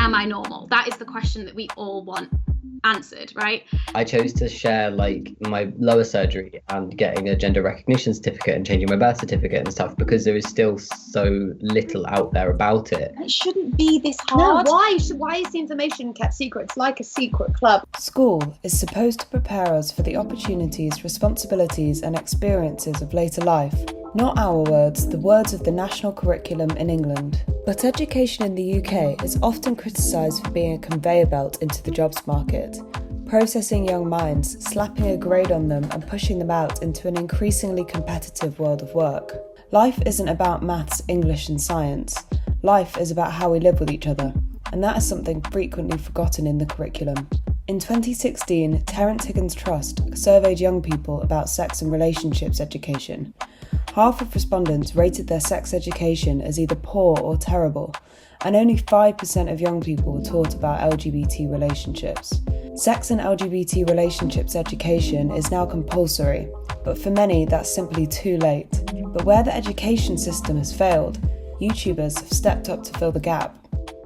am I normal? That is the question that we all want answered, right? I chose to share like my lower surgery and getting a gender recognition certificate and changing my birth certificate and stuff because there is still so little out there about it. It shouldn't be this hard. No, why is the information kept secret? It's like a secret club. School is supposed to prepare us for the opportunities, responsibilities and experiences of later life. Not our words, the words of the national curriculum in England. But education in the UK is often criticised for being a conveyor belt into the jobs market, processing young minds, slapping a grade on them and pushing them out into an increasingly competitive world of work. Life isn't about maths, English and science. Life is about how we live with each other, and that is something frequently forgotten in the curriculum. In 2016, Terence Higgins Trust surveyed young people about sex and relationships education. Half of respondents rated their sex education as either poor or terrible, and only 5% of young people were taught about LGBT relationships. Sex and LGBT relationships education is now compulsory, but for many that's simply too late. But where the education system has failed, YouTubers have stepped up to fill the gap.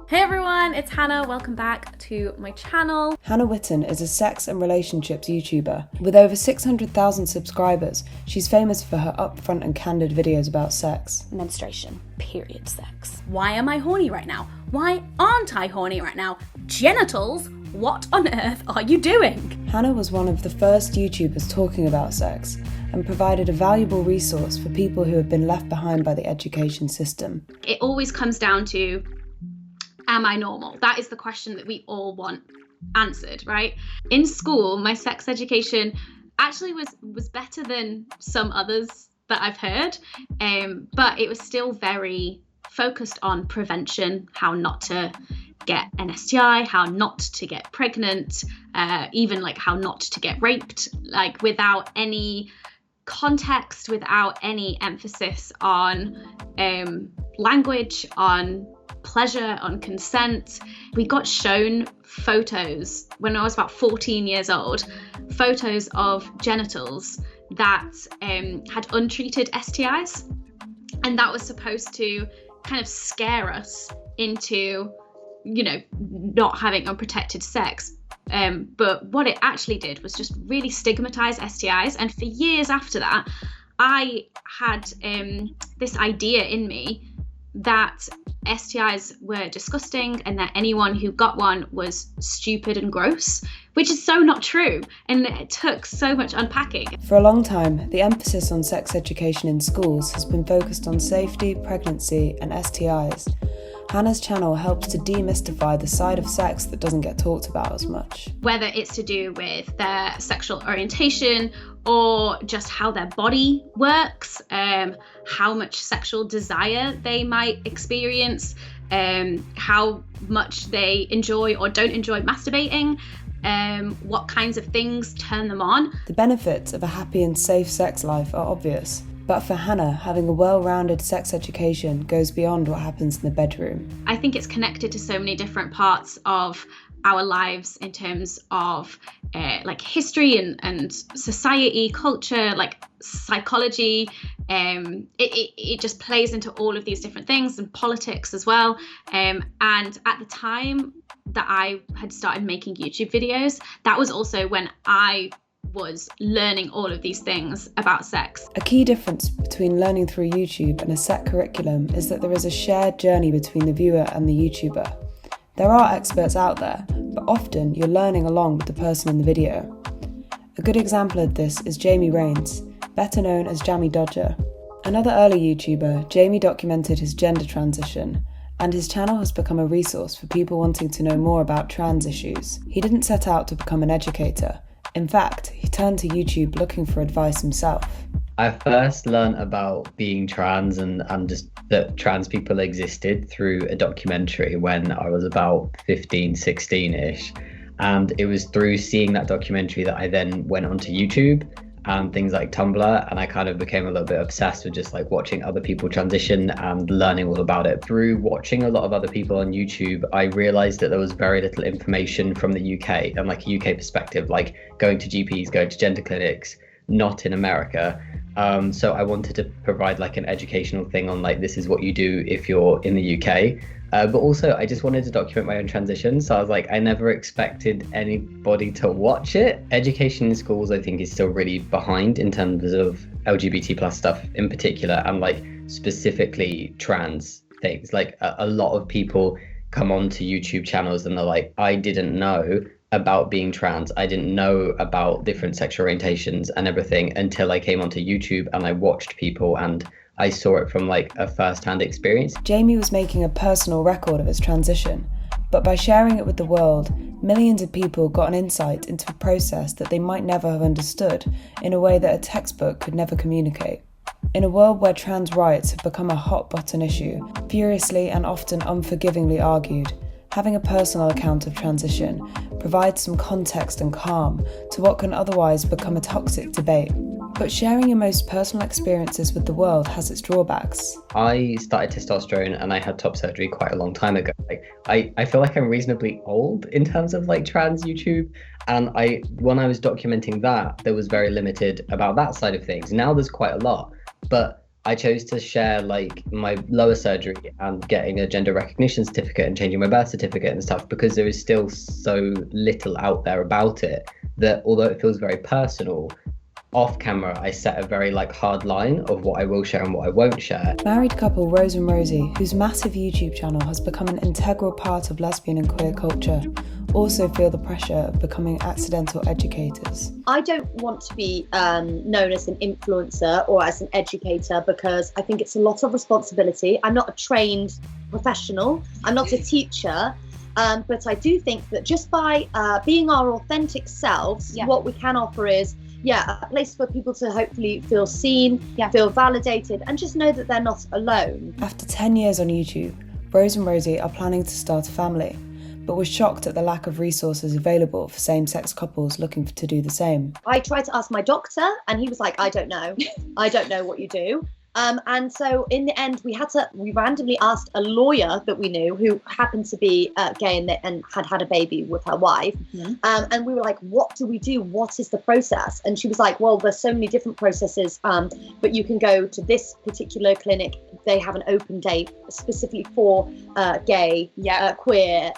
Hey everyone, it's Hannah. Welcome back to my channel. Hannah Witton is a sex and relationships YouTuber. With over 600,000 subscribers, she's famous for her upfront and candid videos about sex. Menstruation, period sex. Why am I horny right now? Why aren't I horny right now? Genitals? What on earth are you doing? Hannah was one of the first YouTubers talking about sex and provided a valuable resource for people who have been left behind by the education system. It always comes down to, am I normal? That is the question that we all want answered, right? In school, my sex education actually was better than some others that I've heard, but it was still very focused on prevention, how not to get an STI, how not to get pregnant, even like how not to get raped, like without any context, without any emphasis on language, on pleasure, on consent. We got shown photos when I was about 14 years old, photos of genitals that had untreated STIs, and that was supposed to kind of scare us into, you know, not having unprotected sex. But what it actually did was just really stigmatize STIs, and for years after that, I had this idea in me that STIs were disgusting and that anyone who got one was stupid and gross, which is so not true, and it took so much unpacking. For a long time, the emphasis on sex education in schools has been focused on safety, pregnancy and STIs. Hannah's channel helps to demystify the side of sex that doesn't get talked about as much. Whether it's to do with their sexual orientation or just how their body works, how much sexual desire they might experience, how much they enjoy or don't enjoy masturbating, what kinds of things turn them on. The benefits of a happy and safe sex life are obvious. But for Hannah, having a well-rounded sex education goes beyond what happens in the bedroom. I think it's connected to so many different parts of our lives in terms of like history and society, culture, like psychology. It just plays into all of these different things, and politics as well. And at the time that I had started making YouTube videos, that was also when I was learning all of these things about sex. A key difference between learning through YouTube and a set curriculum is that there is a shared journey between the viewer and the YouTuber. There are experts out there, but often you're learning along with the person in the video. A good example of this is Jamie Rains, better known as Jammy Dodger. Another early YouTuber, Jamie documented his gender transition, and his channel has become a resource for people wanting to know more about trans issues. He didn't set out to become an educator. In fact, he turned to YouTube looking for advice himself. I first learned about being trans and just that trans people existed through a documentary when I was about 15, 16-ish. And it was through seeing that documentary that I then went onto YouTube and things like Tumblr, and I kind of became a little bit obsessed with just like watching other people transition and learning all about it. Through watching a lot of other people on YouTube, I realized that there was very little information from the UK and like a UK perspective, like going to GPs, going to gender clinics, not in America. So I wanted to provide like an educational thing on like, this is what you do if you're in the UK. But also, I just wanted to document my own transition. So I was like, I never expected anybody to watch it. Education in schools, I think, is still really behind in terms of LGBT plus stuff in particular, and like specifically trans things. Like a lot of people come onto YouTube channels and they're like, I didn't know about being trans. I didn't know about different sexual orientations and everything until I came onto YouTube and I watched people and I saw it from like a first-hand experience. Jamie was making a personal record of his transition, but by sharing it with the world, millions of people got an insight into a process that they might never have understood in a way that a textbook could never communicate. In a world where trans rights have become a hot-button issue, furiously and often unforgivingly argued, having a personal account of transition provides some context and calm to what can otherwise become a toxic debate. But sharing your most personal experiences with the world has its drawbacks. I started testosterone and I had top surgery quite a long time ago. Like, I feel like I'm reasonably old in terms of like trans YouTube. And when I was documenting that, there was very limited about that side of things. Now there's quite a lot. But I chose to share like my lower surgery and getting a gender recognition certificate and changing my birth certificate and stuff, because there is still so little out there about it that although it feels very personal, off camera I set a very like hard line of what I will share and what I won't share. Married couple Rose and Rosie, whose massive YouTube channel has become an integral part of lesbian and queer culture, also feel the pressure of becoming accidental educators. I don't want to be known as an influencer or as an educator because I think it's a lot of responsibility. I'm not a trained professional. I'm not a teacher. But I do think that just by being our authentic selves, what we can offer is a place for people to hopefully feel seen, feel validated, and just know that they're not alone. After 10 years on YouTube, Rose and Rosie are planning to start a family, but were shocked at the lack of resources available for same-sex couples looking to do the same. I tried to ask my doctor, and he was like, I don't know. I don't know what you do. And so in the end, we randomly asked a lawyer that we knew who happened to be gay and had a baby with her wife. Mm-hmm. And we were like, what do we do? What is the process? And she was like, well, there's so many different processes, but you can go to this particular clinic. They have an open day specifically for gay, queer,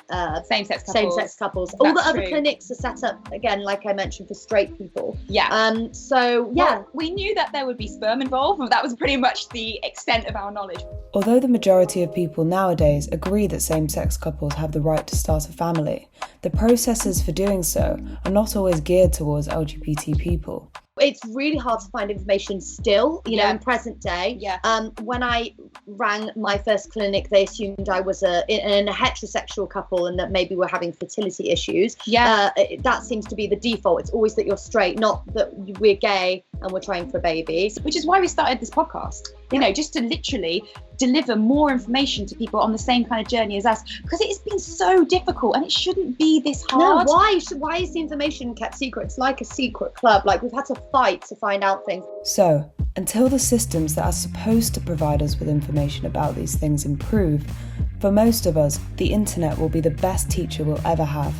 same-sex couples. All the other clinics are set up, again, like I mentioned, for straight people. Well, we knew that there would be sperm involved, but that was pretty much the extent of our knowledge. Although the majority of people nowadays agree that same-sex couples have the right to start a family, the processes for doing so are not always geared towards LGBT people. It's really hard to find information still, you know, in present day. When I rang my first clinic, they assumed I was in a heterosexual couple and that maybe we're having fertility issues. That seems to be the default. It's always that you're straight, not that we're gay and we're trying for babies. Which is why we started this podcast, you know, just to literally deliver more information to people on the same kind of journey as us, because it has been so difficult and it shouldn't be this hard. No, why is the information kept secret? It's like a secret club. Like, we've had to fight to find out things. So, until the systems that are supposed to provide us with information about these things improve, for most of us, the internet will be the best teacher we'll ever have.